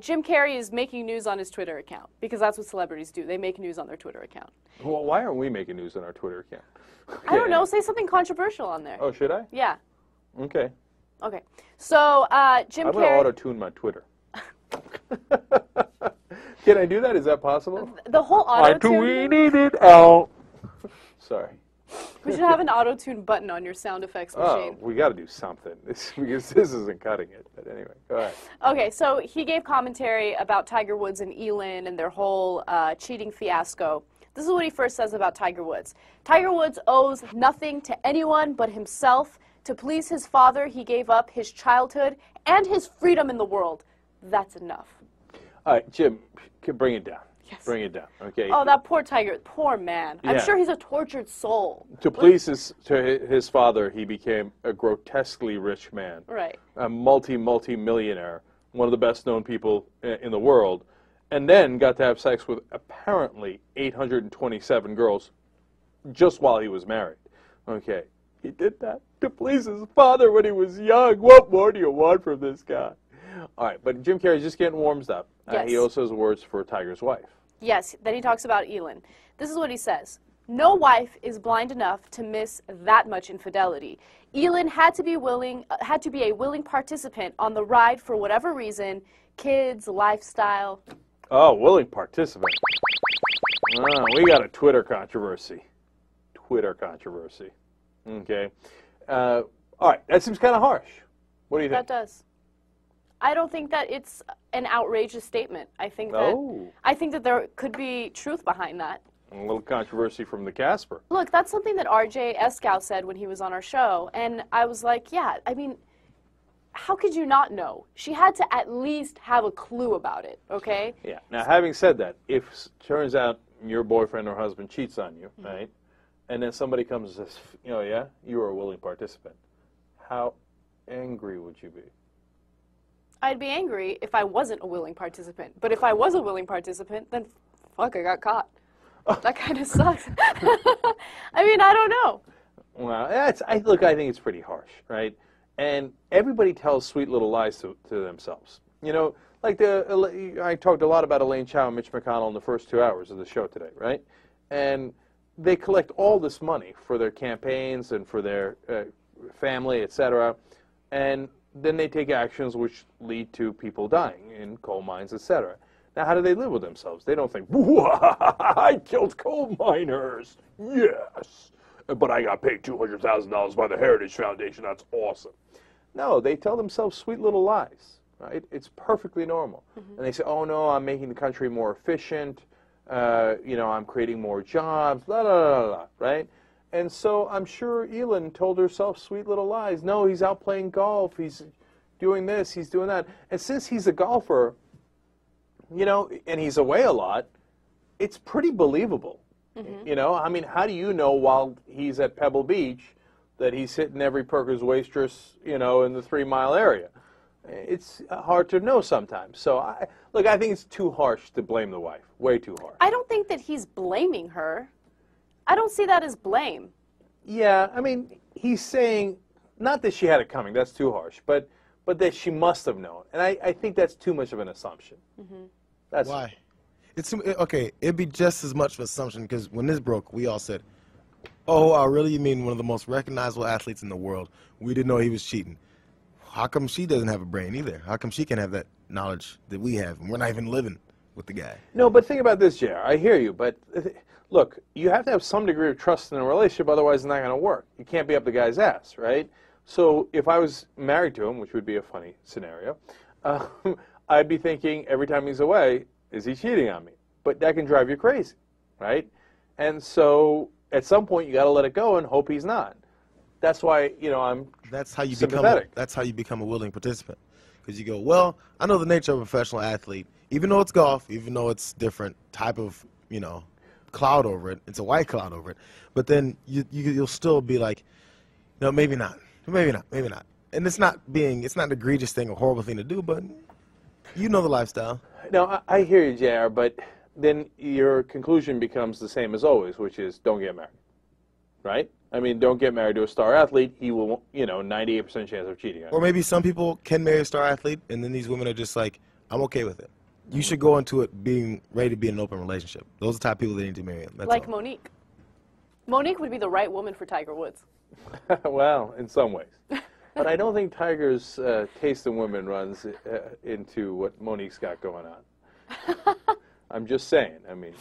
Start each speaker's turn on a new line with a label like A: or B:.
A: Jim Carey is making news on his Twitter account because that's what celebrities do. They make news on their Twitter account.
B: Well, why aren't we making news on our Twitter account?
A: I don't know. Say something controversial on there.
B: Oh, should I?
A: Yeah.
B: Okay.
A: Okay. So, Jim
B: I'm
A: Carey...
B: going to auto-tune my Twitter. Can I do that? Is that possible?
A: The whole auto-tune...
B: I tweeted it out. Sorry.
A: We should have an auto-tune button on your sound effects machine.
B: Oh, we got to do something because this isn't cutting it. But anyway, go ahead.
A: Okay, so he gave commentary about Tiger Woods and Elin and their whole cheating fiasco. This is what he first says about Tiger Woods. Tiger Woods owes nothing to anyone but himself. To please his father, he gave up his childhood and his freedom in the world. That's enough.
B: All right, Jim, bring it down.
A: Yes.
B: Bring it down, okay?
A: Oh, that poor Tiger, poor man.
B: Yeah.
A: I'm sure he's a tortured soul.
B: To please his father, he became a grotesquely rich man.
A: Right.
B: A multi-millionaire, one of the best-known people in the world, and then got to have sex with apparently 827 girls just while he was married. Okay. He did that to please his father when he was young. What more do you want from this guy? All right, but Jim Carrey's just getting warmed up.
A: Yes.
B: He also has words for Tiger's wife.
A: Yes, then he talks about Elin. This is what he says. No wife is blind enough to miss that much infidelity. Elin had to be a willing participant on the ride for whatever reason, kids, lifestyle.
B: Oh, willing participant. Oh, we got a Twitter controversy. Twitter controversy. Okay. All right, that seems kind of harsh. What do you think?
A: That does. I don't think that it's an outrageous statement. I think that there could be truth behind that.
B: A little controversy from the Casper.
A: Look, that's something that R.J. Eskow said when he was on our show, and I was like, yeah, I mean, how could you not know? She had to at least have a clue about it, okay?
B: Yeah. Now, having said that, if it turns out your boyfriend or husband cheats on you, right, and then somebody comes and says, you know, yeah, you were a willing participant, how angry would you be?
A: I'd be angry if I wasn't a willing participant. But if I was a willing participant, then fuck, I got caught. That kind of sucks. I mean, I don't know.
B: Well, look, I think it's pretty harsh, right? And everybody tells sweet little lies to themselves. You know, like I talked a lot about Elaine Chao and Mitch McConnell in the first 2 hours of the show today, right? And they collect all this money for their campaigns and for their family, etc. And then they take actions which lead to people dying in coal mines, etc. Now, how do they live with themselves? They don't think, I killed coal miners, yes, but I got paid $200,000 by the Heritage Foundation. That's awesome. No, they tell themselves sweet little lies, right? It's perfectly normal. And they say, oh, no, I'm making the country more efficient. You know, I'm creating more jobs, blah, blah, blah, blah, right? And so I'm sure Elin told herself sweet little lies. No, he's out playing golf. He's doing this. He's doing that. And since he's a golfer, you know, and he's away a lot, it's pretty believable. You know, I mean, how do you know while he's at Pebble Beach that he's hitting every Perkins waitress, you know, in the 3-mile area? It's hard to know sometimes. So, look, I think it's too harsh to blame the wife. Way too harsh.
A: I don't think that he's blaming her. I don't see that as blame.
B: Yeah, I mean, he's saying, not that she had it coming, that's too harsh, but that she must have known. And I think that's too much of an assumption. That's
C: why? It's okay, it'd be just as much of an assumption because when this broke, we all said, oh, really? You mean one of the most recognizable athletes in the world? We didn't know he was cheating. How come she doesn't have a brain either? How come she can have that knowledge that we have and we're not even living with the guy?
B: No, but think about this, JR. I hear you, but look, you have to have some degree of trust in a relationship, otherwise it's not going to work. You can't be up the guy's ass, right? So if I was married to him, which would be a funny scenario, I'd be thinking every time he's away, is he cheating on me? But that can drive you crazy, right? And so at some point you got to let it go and hope he's not. That's why, you know, I'm sympathetic.
C: That's how you become a willing participant. Because you go, well, I know the nature of a professional athlete. Even though it's golf, even though it's different type of, you know, cloud over it. It's a white cloud over it. But then you'll still be like, no, maybe not. Maybe not. Maybe not. And it's not an egregious thing or horrible thing to do, but you know the lifestyle.
B: No, I hear you, JR, but then your conclusion becomes the same as always, which is don't get married, right? I mean, don't get married to a star athlete. He will, you know, 98% chance of cheating on you.
C: Or maybe some people can marry a star athlete, and then these women are just like, I'm okay with it. You should go into it being ready to be in an open relationship. Those are the type of people that need to marry. That's
A: Like
C: all.
A: Monique. Monique would be the right woman for Tiger Woods.
B: Well, in some ways. But I don't think Tiger's taste in women runs into what Monique's got going on. I'm just saying. I mean.